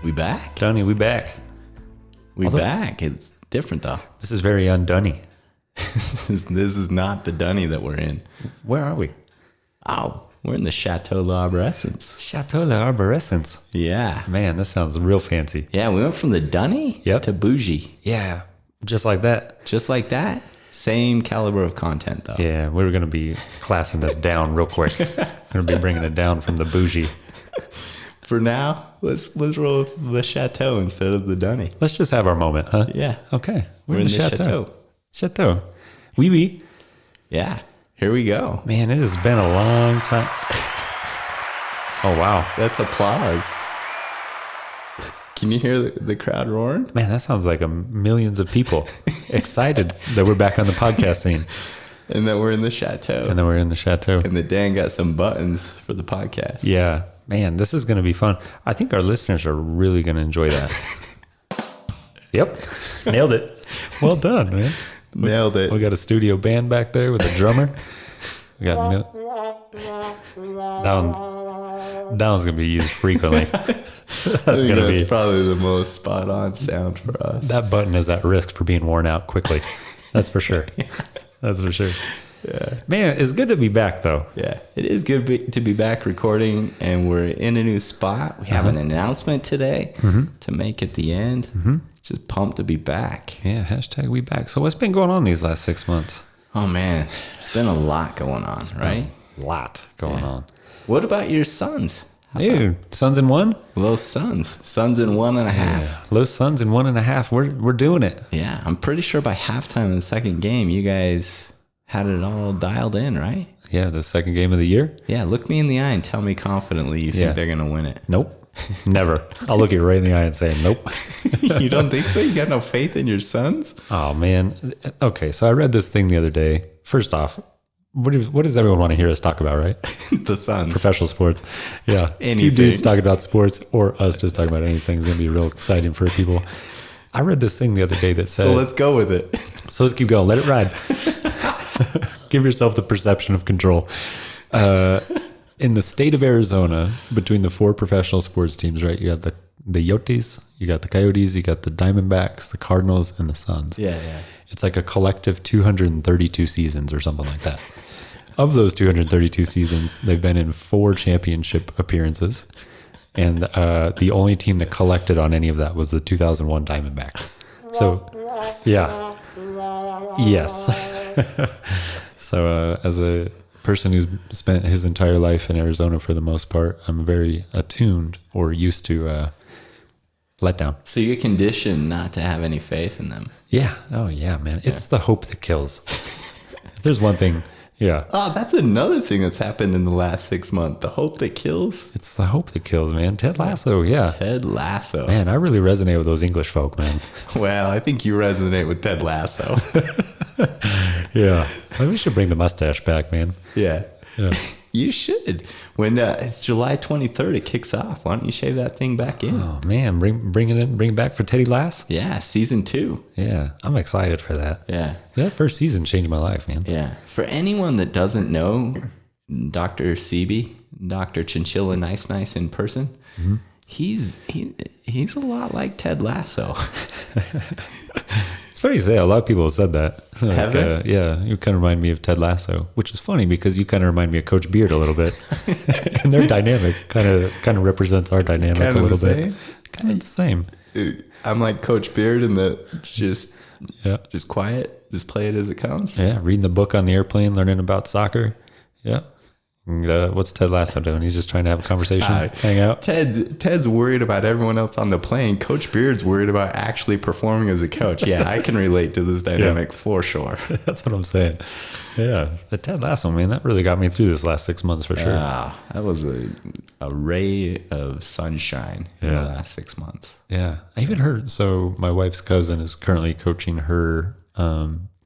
We back? Dunny, we back. We back. It's different though. This is very undunny. This is not the Dunny that we're in. Where are we? Oh, we're in the Chateau L'Arborescence. Chateau L'Arborescence. Yeah. Man, this sounds real fancy. Yeah, we went from the Dunny to bougie. Yeah, just like that. Just like that. Same caliber of content though. Yeah, we were going to be classing this down real quick. We're going to be bringing it down from the bougie. For now, let's roll with the Chateau instead of the Dunny. Let's just have our moment, huh? Yeah. Okay. We're in the Chateau. Chateau. Oui, oui. Yeah. Here we go. Man, it has been a long time. Oh, wow. That's applause. Can you hear the crowd roaring? Man, that sounds like millions of people excited that we're back on the podcast scene. And that we're in the Chateau. And then we're in the Chateau. And that Dan got some buttons for the podcast. Yeah. Man, this is going to be fun. I think our listeners are really going to enjoy that. Yep. Nailed it. Well done, man. Nailed it. We got a studio band back there with a drummer. We got that one's going to be used frequently. That's probably the most spot on sound for us. That button is at risk for being worn out quickly. That's for sure. That's for sure. Yeah. Man, it's good to be back though. Yeah, it is good to be back recording, and we're in a new spot. We have an announcement today to make at the end. Just pumped to be back. Yeah, hashtag we back. So what's been going on these last 6 months? Oh man, there's been a lot going on, right? A lot going on. What about your sons? Dude, sons in one? Los Suns in 1.5. Yeah. Los Suns in 1.5. We're doing it. Yeah, I'm pretty sure by halftime in the second game, you guys had it all dialed in, right? Yeah, the second game of the year. Yeah, look me in the eye and tell me confidently you think they're going to win it. Nope. Never. I'll look you right in the eye and say, nope. You don't think so? You got no faith in your sons? Oh, man. Okay, so I read this thing the other day. First off, what does everyone want to hear us talk about, right? The Suns. Professional sports. Yeah. Anything. 2 dudes talking about sports or us just talking about anything is going to be real exciting for people. I read this thing the other day that said... So let's go with it. So let's keep going. Let it ride. Give yourself the perception of control. In the state of Arizona, between the 4 professional sports teams, right? You have the Yotes, you got the Coyotes, you got the Diamondbacks, the Cardinals, and the Suns. Yeah. It's like a collective 232 seasons or something like that. Of those 232 seasons, they've been in 4 championship appearances. And the only team that collected on any of that was the 2001 Diamondbacks. So, yeah. Yes. So, as a person who's spent his entire life in Arizona for the most part, I'm very attuned or used to letdown. So you're conditioned not to have any faith in them. Yeah. Oh, yeah, man. It's the hope that kills. If there's one thing, yeah. Oh, that's another thing that's happened in the last 6 months. The hope that kills. It's the hope that kills, man. Ted Lasso, yeah. Ted Lasso. Man, I really resonate with those English folk, man. Well, I think you resonate with Ted Lasso. Yeah. Maybe we should bring the mustache back, man. Yeah. Yeah. You should. When it's July 23rd, it kicks off. Why don't you shave that thing back in? Oh, man. Bring it back for Teddy Lass? Yeah, season 2. Yeah. I'm excited for that. Yeah. That first season changed my life, man. Yeah. For anyone that doesn't know Dr. Sebi, Dr. Chinchilla Nice in person, he's a lot like Ted Lasso. It's funny you say. A lot of people have said that. Have they? Yeah, you kind of remind me of Ted Lasso, which is funny because you kind of remind me of Coach Beard a little bit, and their dynamic kind of represents our dynamic a little bit. Kind of the same. I'm like Coach Beard in the just quiet, just play it as it comes. Yeah, reading the book on the airplane, learning about soccer. Yeah. And, what's Ted Lasso doing? He's just trying to have a conversation, hang out. Ted's worried about everyone else on the plane. Coach Beard's worried about actually performing as a coach. Yeah, I can relate to this dynamic for sure. That's what I'm saying. Yeah, the Ted Lasso, man, that really got me through this last 6 months for sure. Yeah, that was a ray of sunshine in the last 6 months. Yeah, I even heard. So my wife's cousin is currently coaching her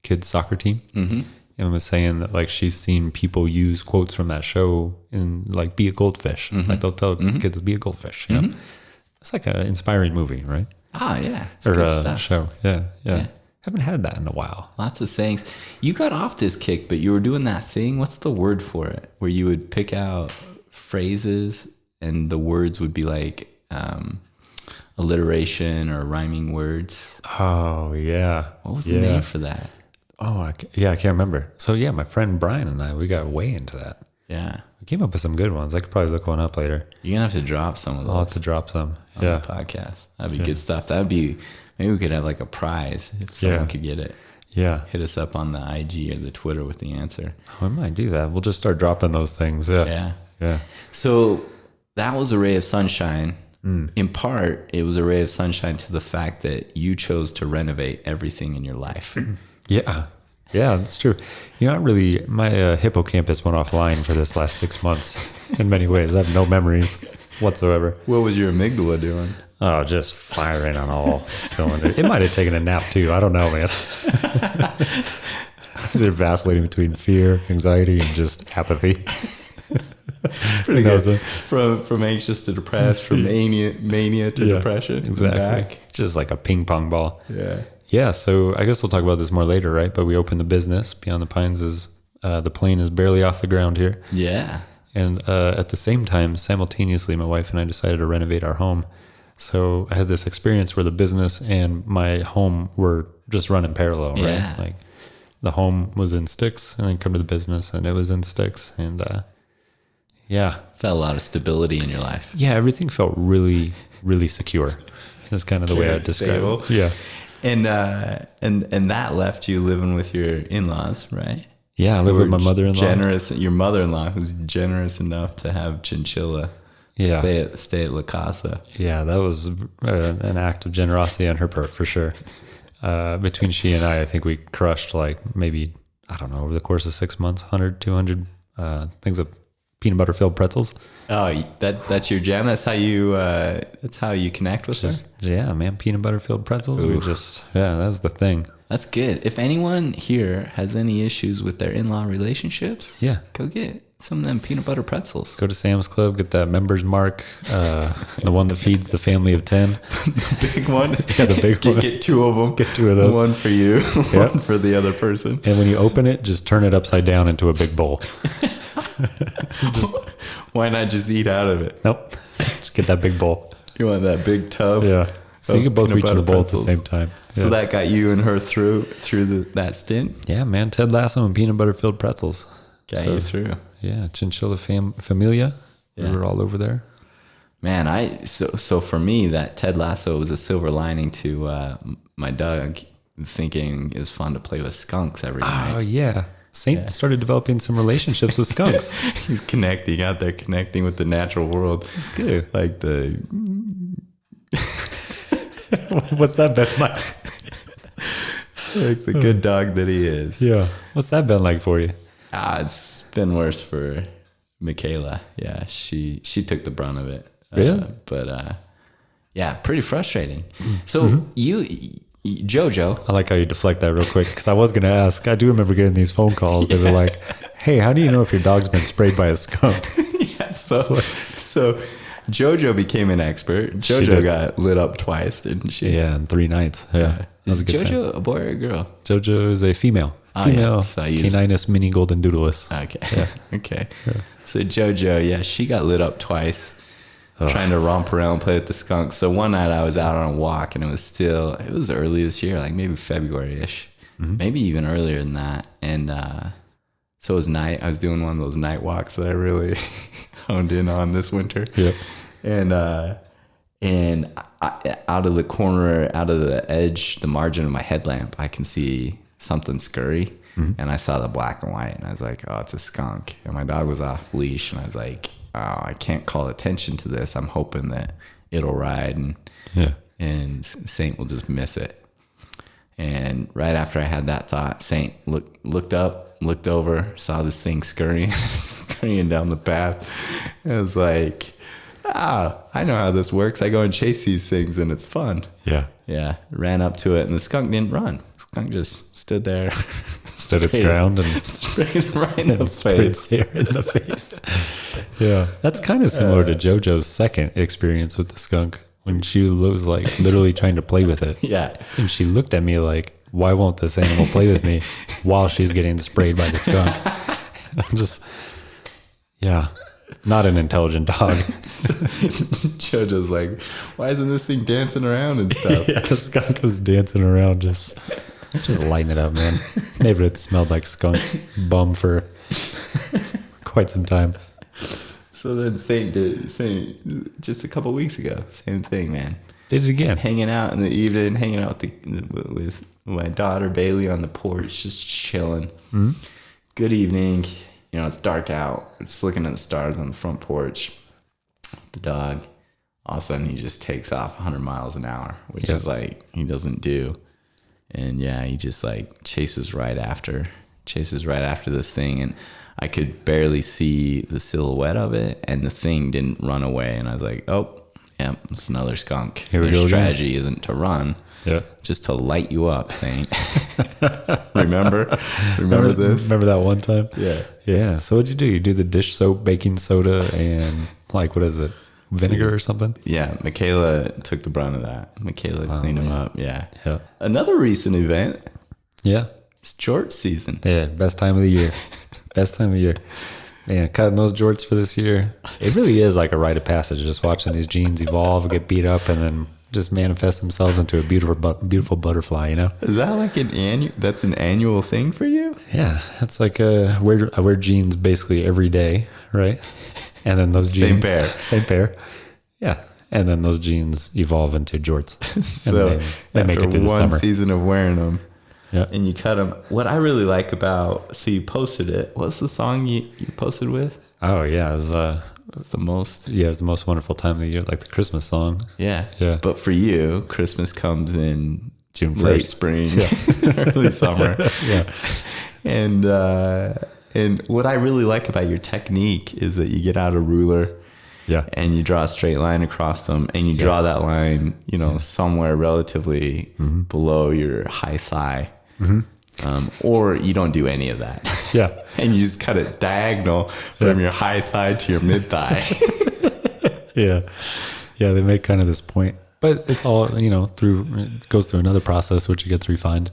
kids' soccer team. Mm-hmm. And was saying that like she's seen people use quotes from that show in like be a goldfish. Like they'll tell kids to be a goldfish. You know? It's like an inspiring movie, right? Ah, yeah. It's or good a stuff. show. Yeah. Haven't had that in a while. Lots of sayings. You got off this kick, but you were doing that thing. What's the word for it? Where you would pick out phrases and the words would be like, alliteration or rhyming words. Oh, yeah. What was the name for that? Oh, I can't remember. So, yeah, my friend Brian and I, we got way into that. Yeah. We came up with some good ones. I could probably look one up later. You're going to have to drop some of those. I'll have to drop some. On the podcast. That'd be good stuff. That'd be, maybe we could have like a prize if someone could get it. Yeah. Hit us up on the IG or the Twitter with the answer. We might do that. We'll just start dropping those things. Yeah. So that was a ray of sunshine. In part, it was a ray of sunshine to the fact that you chose to renovate everything in your life. Yeah, that's true. Not really. My hippocampus went offline for this last 6 months in many ways. I have no memories whatsoever. What was your amygdala doing? Oh, just firing on all cylinders. It might have taken a nap too. I don't know, man. They're vacillating between fear, anxiety, and just apathy. Pretty good. From anxious to depressed, from mania to depression. Exactly. Back. Just like a ping pong ball. Yeah. Yeah. So I guess we'll talk about this more later, right? But we opened the business. Beyond the Pines is the plane is barely off the ground here. Yeah. And at the same time, simultaneously, my wife and I decided to renovate our home. So I had this experience where the business and my home were just running parallel, right? Like the home was in sticks, and then come to the business, and it was in sticks, and felt a lot of stability in your life. Yeah, everything felt really, really secure. That's kind of the way I describe it. Yeah, and that left you living with your in-laws, right? Yeah, I live with my mother-in-law. Generous, your mother-in-law, who's generous enough to have chinchilla. Stay at La Casa. Yeah, that was an act of generosity on her part for sure. Between she and I think we crushed like maybe, I don't know, over the course of 6 months, 100, 200 things of peanut butter filled pretzels. Oh, that's your jam. That's how you connect with her. Yeah, man, peanut butter filled pretzels. Ooh. That's the thing. That's good. If anyone here has any issues with their in-law relationships, go get some of them peanut butter pretzels. Go to Sam's Club, get that members mark, the one that feeds the family of 10. The big one. Yeah, the big one. Get two of them. Get two of those. One for you, one for the other person. And when you open it, just turn it upside down into a big bowl. Why not just eat out of it? Nope. Just get that big bowl. You want that big tub? Yeah. So you can both reach in the bowl at the same time. Yeah. So that got you and her through that stint? Yeah, man. Ted Lasso and peanut butter filled pretzels. Got you through. Yeah. Chinchilla Familia. We were all over there. Man, so for me, that Ted Lasso was a silver lining to my dog thinking it was fun to play with skunks every night. Oh, yeah. Saint started developing some relationships with skunks. He's connecting with the natural world. It's good. Like the... What's that been like? Like the good dog that he is. Yeah. What's that been like for you? It's been worse for Michaela. Yeah, she took the brunt of it. Really? Pretty frustrating. So Jojo. I like how you deflect that real quick, because I was going to ask. I do remember getting these phone calls. They were like, hey, how do you know if your dog's been sprayed by a skunk? So Jojo became an expert. Jojo got lit up twice, didn't she? Yeah, in 3 nights. Yeah. Is Jojo a boy or a girl? Jojo is a female. Female Caninus mini golden doodleless. Okay. Yeah. Okay. Yeah. So Jojo, she got lit up twice. Trying to romp around and play with the skunks. So one night I was out on a walk, and it was early this year, like maybe February-ish, maybe even earlier than that. And so it was night. I was doing one of those night walks that I really honed in on this winter. Yeah. And out of the corner, out of the edge, the margin of my headlamp, I can see something scurry. And I saw the black and white, and I was like, oh, it's a skunk. And my dog was off leash, and I was like, oh, I can't call attention to this. I'm hoping that it'll ride and Saint will just miss it. And right after I had that thought, Saint looked up, looked over, saw this thing scurrying down the path. I was like, I know how this works. I go and chase these things, and it's fun. Yeah. Yeah. Ran up to it, and the skunk didn't run. The skunk just stood there. Stood its ground and sprayed it right in the face. In the face. Yeah. That's kind of similar to JoJo's second experience with the skunk, when she was like literally trying to play with it. Yeah. And she looked at me like, why won't this animal play with me, while she's getting sprayed by the skunk? I'm just, Not an intelligent dog. JoJo's like, why isn't this thing dancing around and stuff? Yeah, the skunk was dancing around, just lighting it up, man. Neighborhood smelled like skunk bum for quite some time. So then Saint just a couple weeks ago, same thing, man. Did it again. Hanging out in the evening, hanging out with my daughter Bailey on the porch, just chilling. Mm-hmm. Good evening. You know, it's dark out. It's looking at the stars on the front porch. The dog, all of a sudden, he just takes off 100 miles an hour, which is like he doesn't do. And yeah, he just like chases right after this thing, and I could barely see the silhouette of it, and the thing didn't run away. And I was like, oh, yeah, it's another skunk. Here we go. Strategy isn't to run, just to light you up, Saint. Remember this? Remember that one time? Yeah. So what'd you do? You do the dish soap, baking soda, and like, what is it? Vinegar or something? Yeah, Michaela took the brunt of that. Michaela cleaned them up. Yeah. Another recent event. Yeah. It's jorts season. Yeah, best time of the year. Man, cutting those jorts for this year, it really is like a rite of passage, just watching these jeans evolve, get beat up, and then just manifest themselves into a beautiful butterfly, you know? Is that like an annual thing for you? Yeah, it's like I wear jeans basically every day, right? And then those jeans... Same pair. Yeah. And then those jeans evolve into jorts. So they make it through the summer. One season of wearing them. Yeah. And you cut them. What I really like about... So you posted it. What's the song you posted with? Oh, yeah. It was... It's the most... Yeah, it was the most wonderful time of the year, like the Christmas song. Yeah. Yeah. But for you, Christmas comes in June 1st. Late spring, early summer. Yeah. And what I really like about your technique is that you get out a ruler, and you draw a straight line across them, and you draw that line, somewhere relatively below your high thigh, or you don't do any of that. Yeah, and you just cut it diagonal from your high thigh to your mid thigh. Yeah, they make kind of this point, but it's all goes through another process which gets refined.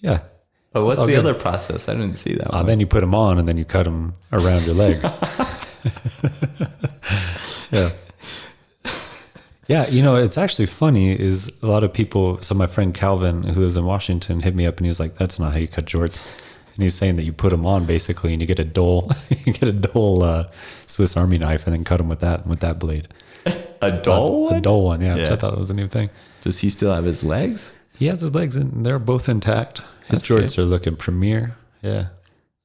Yeah. Oh, what's the other process? I didn't see that one. Then you put them on, and then you cut them around your leg. Yeah, it's actually funny is a lot of people, so my friend Calvin, who lives in Washington, hit me up, and he was like, that's not how you cut jorts. And he's saying that you put them on, basically, and you get a dull Swiss Army knife, and then cut them with that blade. A dull one? A dull one, yeah. Which I thought that was a new thing. Does he still have his legs? He has his legs, and they're both intact. His jorts are looking premier. Yeah.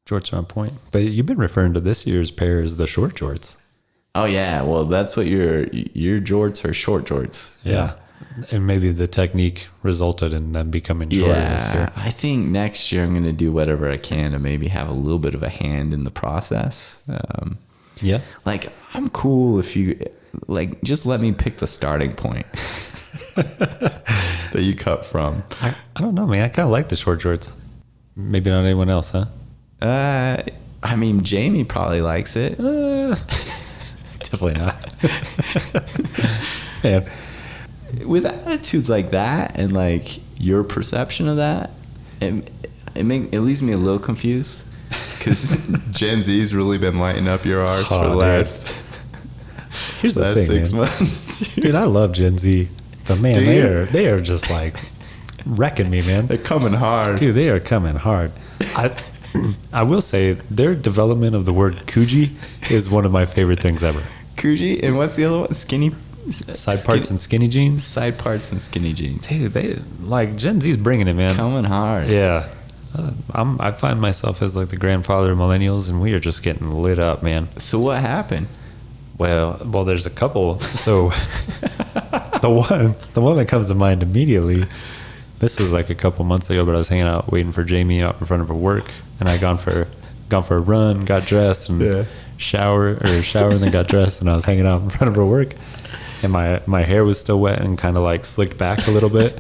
Jorts are on point. But you've been referring to this year's pair as the short jorts. Oh, yeah. Well, that's what your jorts are, short jorts. Yeah. And maybe the technique resulted in them becoming shorter this year. I think next year I'm going to do whatever I can to maybe have a little bit of a hand in the process. Yeah. Like, I'm cool if you, just let me pick the starting point. That you cut from. I don't know, man. I kind of like the short jorts. Maybe not anyone else, huh? I mean, Jamie probably likes it. Definitely not. Man. With attitudes like that and like your perception of that, it leaves me a little confused because Gen Z's really been lighting up your arse for the last. Here's the thing, 6 months, dude. I love Gen Z. But man, they are just like wrecking me, man. They're coming hard. Dude, they are coming hard. I will say their development of the word Coogi is one of my favorite things ever. Coogi? And what's the other one? Side parts and skinny jeans? Side parts and skinny jeans. Dude, they Gen Z's bringing it, man. Coming hard. Yeah. I find myself as like the grandfather of millennials, and we are just getting lit up, man. So what happened? Well, there's a couple. So the one that comes to mind immediately, this was like a couple months ago, but I was hanging out waiting for Jamie out in front of her work, and I gone for a run, got dressed, and showered, and then got dressed, and I was hanging out in front of her work, and my hair was still wet and kind of like slicked back a little bit.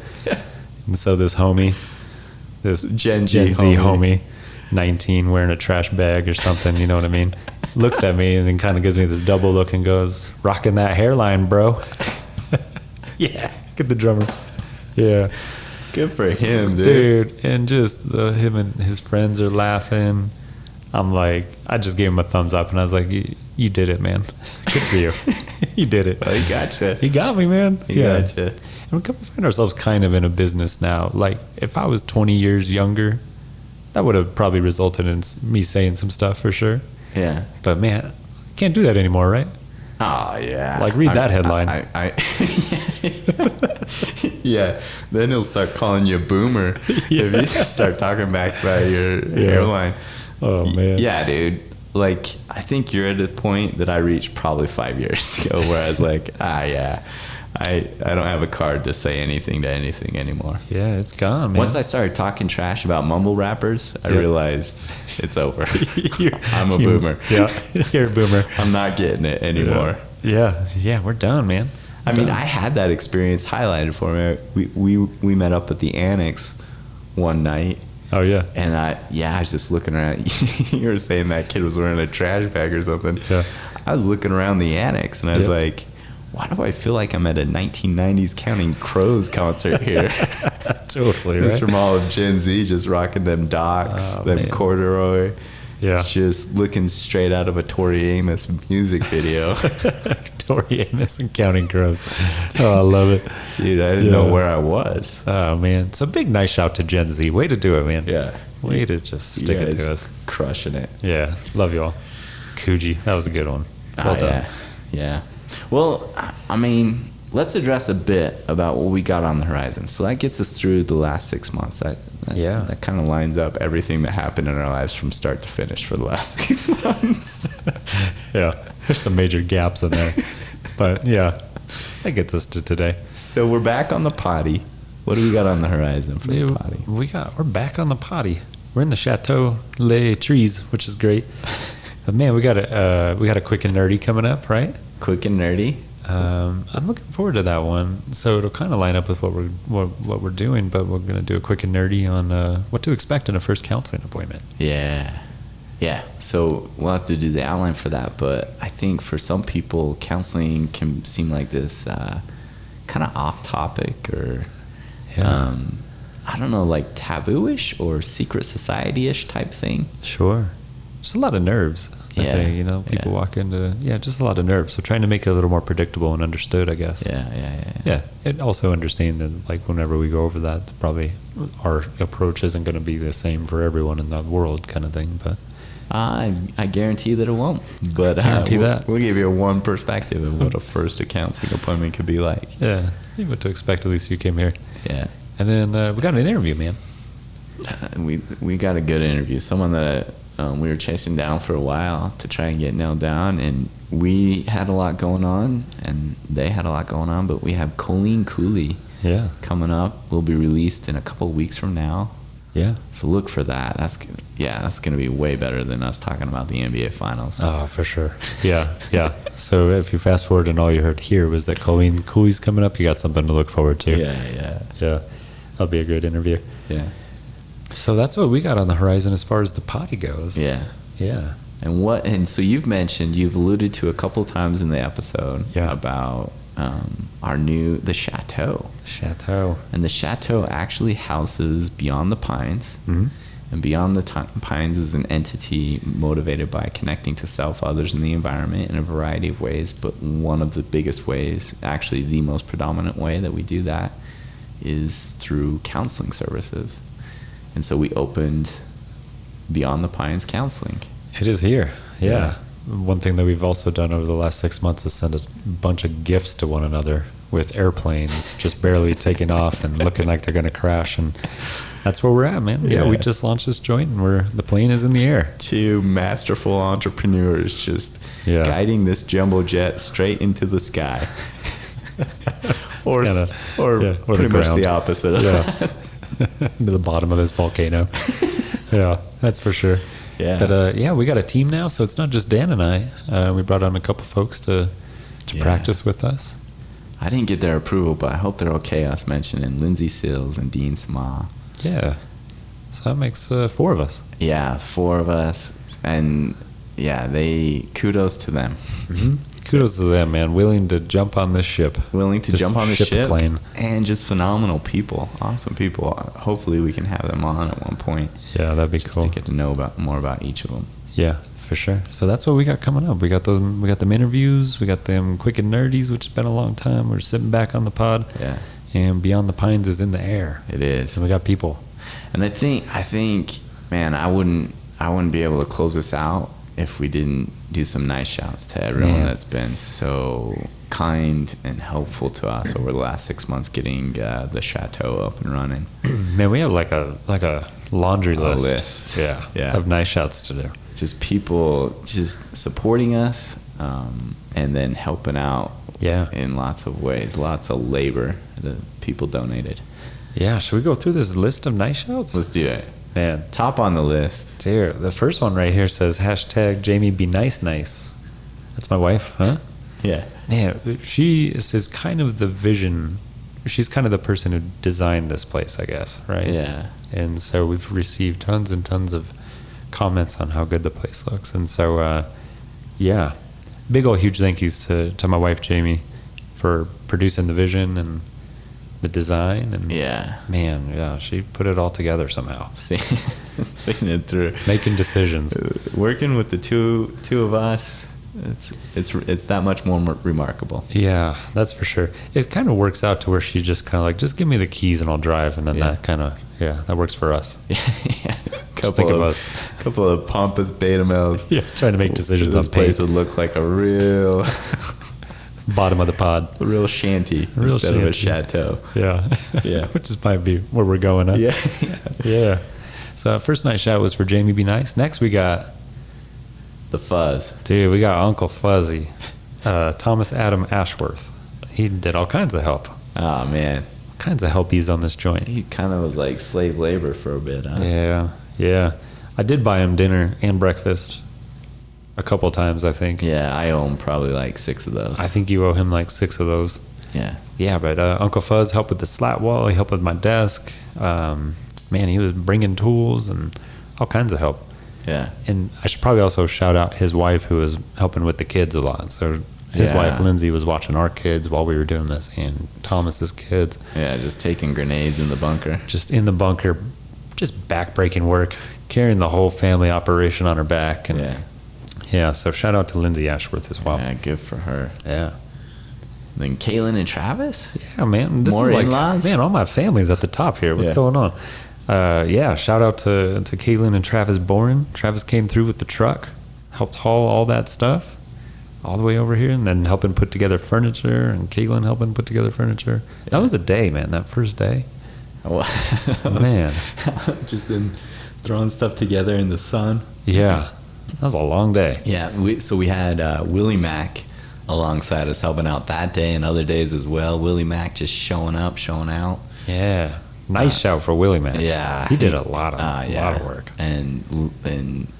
And so this Gen Z homie, 19, wearing a trash bag or something, you know what I mean, looks at me and then kind of gives me this double look and goes, "Rocking that hairline, bro." Yeah, get the drummer. Yeah, good for him, dude. And just him and his friends are laughing. I'm like, I just gave him a thumbs up, and I was like, you did it, man. Good for you. You did it. Oh, he gotcha. He got me, man. He gotcha. And we find ourselves kind of in a business now. Like, if I was 20 years younger, that would have probably resulted in me saying some stuff for sure. Yeah. But man, can't do that anymore, right? Oh, yeah. Like, read that headline. Yeah. Then he'll start calling you a boomer if you start talking back about your airline. Oh, man. Yeah, dude. Like, I think you're at a point that I reached probably 5 years ago where I was like, yeah, I don't have a card to say anything to anything anymore. Yeah, it's gone, man. Once I started talking trash about mumble rappers, I realized it's over. I'm a boomer. Yeah, you're a boomer. I'm not getting it anymore. Yeah, we're done, man. I mean, I had that experience highlighted for me. We met up at the Annex one night. Oh, yeah. And I was just looking around. You were saying that kid was wearing a trash bag or something. Yeah. I was looking around the Annex, and I was like, why do I feel like I'm at a 1990s Counting Crows concert here? Totally, Just right? from all of Gen Z just rocking them Docs, them corduroy. Yeah. Just looking straight out of a Tori Amos music video. Tori Amos and Counting Crows. Oh, I love it. Dude, I didn't know where I was. Oh, man. So big nice shout to Gen Z. Way to do it, man. Yeah. Way to just stick it to us. Crushing it. Yeah. Love y'all. Coogee. That was a good one. Well done. Yeah. Well, I mean, let's address a bit about what we got on the horizon. So that gets us through the last 6 months. That kind of lines up everything that happened in our lives from start to finish for the last 6 months. Yeah. There's some major gaps in there. But yeah, that gets us to today. So we're back on the potty. What do we got on the horizon for the potty? We're back on the potty. We're in the Chateau Les Trees, which is great. But man, we got a quick and nerdy coming up, right? Quick and nerdy. I'm looking forward to that one. So it'll kind of line up with what we're doing, but we're gonna do a quick and nerdy on what to expect in a first counseling appointment. Yeah. So we'll have to do the outline for that. But I think for some people, counseling can seem like this kind of off topic or I don't know, like taboo-ish or secret society-ish type thing. Sure. Just a lot of nerves. I think, people walk into, just a lot of nerves. So trying to make it a little more predictable and understood, I guess. Yeah. And also understanding that, like, whenever we go over that, probably our approach isn't going to be the same for everyone in the world kind of thing. But I guarantee that it won't. But we'll give you one perspective of what a first counseling appointment could be like. Yeah. What to expect, at least you came here. Yeah. And then we got an interview, man. We got a good interview. Someone that we were chasing down for a while to try and get nailed down, and we had a lot going on, and they had a lot going on. But we have Colleen Cooley coming up. Will be released in a couple of weeks from now. Yeah. So look for that. That's gonna be way better than us talking about the NBA Finals. Oh, for sure. Yeah. So if you fast forward and all you heard here was that Colleen Cooley's coming up, you got something to look forward to. Yeah. That'll be a good interview. Yeah. So that's what we got on the horizon as far as the potty goes. Yeah. And so you've alluded to a couple times in the episode about the Chateau. And the Chateau actually houses Beyond the Pines. Mm-hmm. And Beyond the Pines is an entity motivated by connecting to self, others, and the environment in a variety of ways. But one of the biggest ways, actually the most predominant way that we do that, is through counseling services. And so we opened Beyond the Pines Counseling. It is here. Yeah. One thing that we've also done over the last 6 months is send a bunch of gifts to one another with airplanes just barely taking off and looking like they're going to crash. And that's where we're at, man. Yeah, we just launched this joint and the plane is in the air. Two masterful entrepreneurs just guiding this jumbo jet straight into the sky. or pretty much the opposite of that. To the bottom of this volcano. Yeah, that's for sure. Yeah. But we got a team now, so it's not just Dan and I. We brought on a couple folks to practice with us. I didn't get their approval, but I hope they're okay us mentioning Lindsay Sills and Dean Sama. Yeah. So that makes 4 of us. Yeah, 4 of us. And kudos to them. Mm-hmm. Kudos to them, man. Willing to jump on this ship. Plane. And just phenomenal people. Awesome people. Hopefully we can have them on at one point. Yeah, that'd be cool. To get to know more about each of them. Yeah, for sure. So that's what we got coming up. We got them interviews. We got them quick and nerdies, which has been a long time. We're sitting back on the pod. Yeah. And Beyond the Pines is in the air. It is. And we got people. And I think, man, I wouldn't be able to close this out if we didn't do some nice shouts to everyone that's been so kind and helpful to us over the last 6 months getting the chateau up and running. Man, we have like a laundry list. Yeah. Of nice shouts to do. Just people just supporting us and then helping out in lots of ways, lots of labor that people donated. Yeah, should we go through this list of nice shouts? Let's do it. Man, top on the list. Dear, the first one right here says #Jamie be nice. That's my wife, huh? Yeah. Man, she is kind of the vision. She's kind of the person who designed this place, I guess, right? Yeah. And so we've received tons and tons of comments on how good the place looks. And so, big old huge thank yous to my wife, Jamie, for producing the vision and the design. And man, she put it all together somehow. Seeing it through. Making decisions. Working with the two of us, it's that much more remarkable. Yeah, that's for sure. It kind of works out to where she just kind of like, just give me the keys and I'll drive. And then that kind of, that works for us. Yeah. Couple of pompous beta males. Yeah, trying to make decisions on this place would look like a real bottom of the pod, a real shanty instead of a chateau. Yeah. Which is might be where we're going. Huh? Yeah. So first night shout was for Jamie Be Nice. Next we got the Fuzz. Dude, we got Uncle Fuzzy, Thomas Adam Ashworth. He did all kinds of help. Oh man, all kinds of helpies on this joint. He kind of was like slave labor for a bit, huh? Yeah. I did buy him dinner and breakfast a couple times, I think. Yeah, I owe him probably like 6 of those. I think you owe him like 6 of those. Yeah, but Uncle Fuzz helped with the slat wall. He helped with my desk. Man, he was bringing tools and all kinds of help. Yeah. And I should probably also shout out his wife, who was helping with the kids a lot. So his wife, Lindsay, was watching our kids while we were doing this, and Thomas's kids. Yeah, just taking grenades in the bunker. Just in the bunker, just back-breaking work, carrying the whole family operation on her back. And so shout out to Lindsay Ashworth as well. Yeah, good for her. Yeah. And then Kaylin and Travis? Yeah, man. This More is like, in-laws? Man, all my family's at the top here. What's going on? Shout out to Kaylin and Travis Boren. Travis came through with the truck, helped haul all that stuff all the way over here, and then helping put together furniture, and Kaylin helping put together furniture. That was a day, man, that first day. Man. Just in throwing stuff together in the sun. Yeah, that was a long day. Yeah, we had Willie Mack alongside us helping out that day and other days as well. Willie Mack just showing up, showing out. Yeah. Nice shout for Willie Mack. Yeah. He did a lot of work. And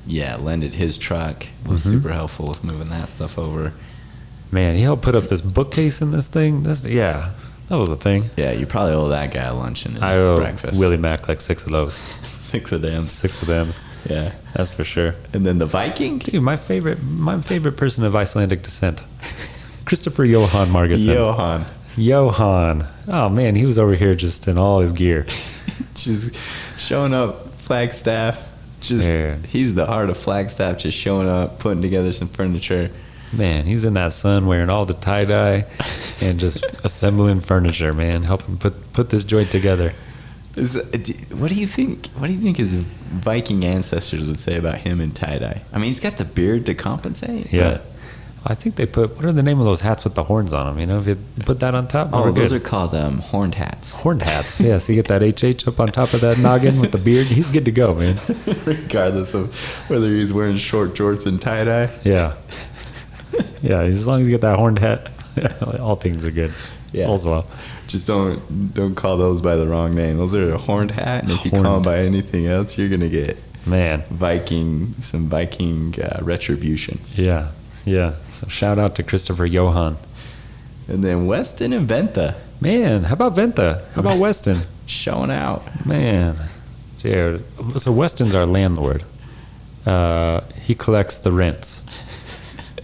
lended his truck, was super helpful with moving that stuff over. Man, he helped put up this bookcase in this thing. That was a thing. Yeah, you probably owe that guy a lunch and breakfast. Willie Mack like 6 of those. 6 of them. 6 of them. Yeah, that's for sure. And then the Viking? Dude, my favorite person of Icelandic descent, Christopher Johan Margesson. Johan. Oh man, he was over here just in all his gear. Just showing up, Flagstaff. He's the heart of Flagstaff, just showing up, putting together some furniture. Man, he was in that sun wearing all the tie-dye and just assembling furniture, man, helping put this joint together. What do you think his Viking ancestors would say about him in tie-dye? I mean, he's got the beard to compensate. Yeah. I think they what are the name of those hats with the horns on them? You know, if you put that on top, those are called horned hats. Horned hats, yeah. So you get that HH up on top of that noggin with the beard. He's good to go, man. Regardless of whether he's wearing short jorts and tie-dye. Yeah. Yeah, as long as you get that horned hat, all things are good. Yeah. All's well. Just don't call those by the wrong name. Those are a horned hat, and if you call them by anything else, you're gonna get some Viking retribution. Yeah. Yeah. So shout out to Christopher Johan. And then Weston and Venta. Man, how about Venta? How about Weston? Showing out. Man. Dude. So Weston's our landlord. He collects the rents.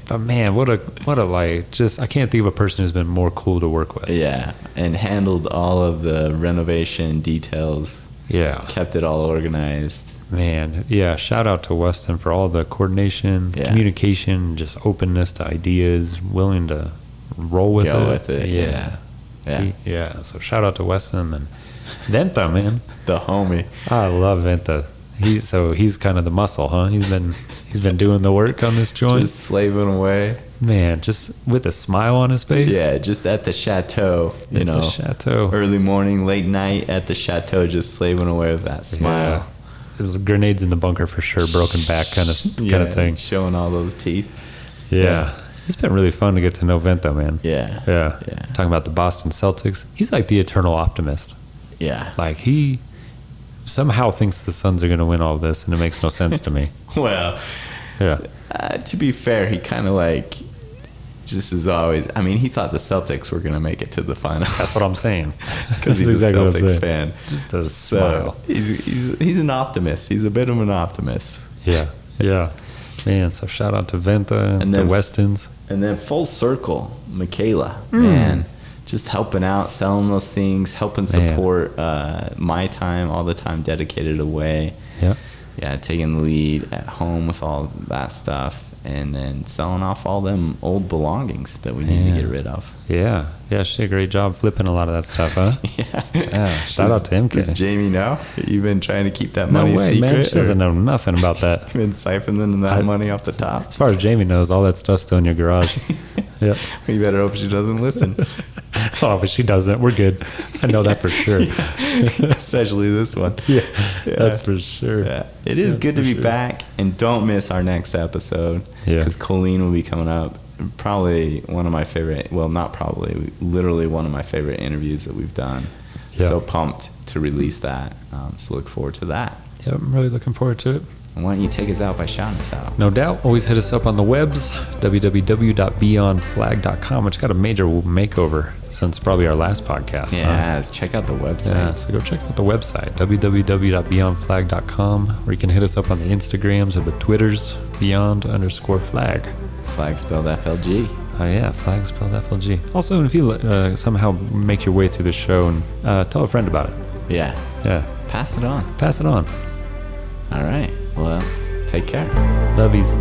But man, what a just I can't think of a person who's been more cool to work with. Yeah, and handled all of the renovation details. Yeah. Kept it all organized. Man, yeah, shout out to Weston for all the coordination, communication, just openness to ideas, willing to roll with it. Yeah. So shout out to Weston and Venta, man. The homie. I love Venta. He's kind of the muscle, huh? He's been doing the work on this joint. Just slaving away. Man, just with a smile on his face. Yeah, just at the chateau, The chateau. Early morning, late night at the chateau, just slaving away with that smile. Yeah. There's grenades in the bunker for sure, broken back kind of thing. Showing all those teeth. Yeah. It's been really fun to get to know Venta, man. Yeah. Talking about the Boston Celtics. He's like the eternal optimist. Yeah. Like he somehow thinks the Suns are going to win all this, and it makes no sense to me. Well, yeah. To be fair, he kind of like just as always. I mean, he thought the Celtics were going to make it to the finals. That's what I'm saying. Because he's exactly a Celtics fan. Just a smile. He's an optimist. He's a bit of an optimist. Yeah. Man, so shout out to Venta and the Westons. And then full circle, Michaela. Man, just helping out, selling those things, helping support my time, all the time dedicated away. Yeah, taking the lead at home with all that stuff. And then selling off all them old belongings that we need to get rid of. Yeah, she did a great job flipping a lot of that stuff, huh? Shout out to MK. Does Jamie know? You've been trying to keep that money secret? Man. She doesn't know nothing about that. You've been siphoning that money off the top? As far as Jamie knows, all that stuff's still in your garage. Yep. You better hope she doesn't listen. Oh, but she doesn't. We're good. I know that for sure. Especially this one. Yeah, that's for sure. Yeah. It is good to be back, and don't miss our next episode. Because Colleen will be coming up. Probably one of my favorite, well, not probably, literally one of my favorite interviews that we've done. So pumped to release that. So look forward to that. Yeah, I'm really looking forward to it. And why don't you take us out by shouting us out? No doubt. Always hit us up on the webs, www.beyondflag.com, which got a major makeover since probably our last podcast. Yes, check out the website. Yeah, so go check out the website, www.beyondflag.com, where you can hit us up on the Instagrams or the Twitters, beyond_flag. Flag spelled FLG. Oh, yeah, flag spelled FLG. Also, if you somehow make your way through the show and tell a friend about it. Yeah. Pass it on. Pass it on. All right. Well, take care. Lovies.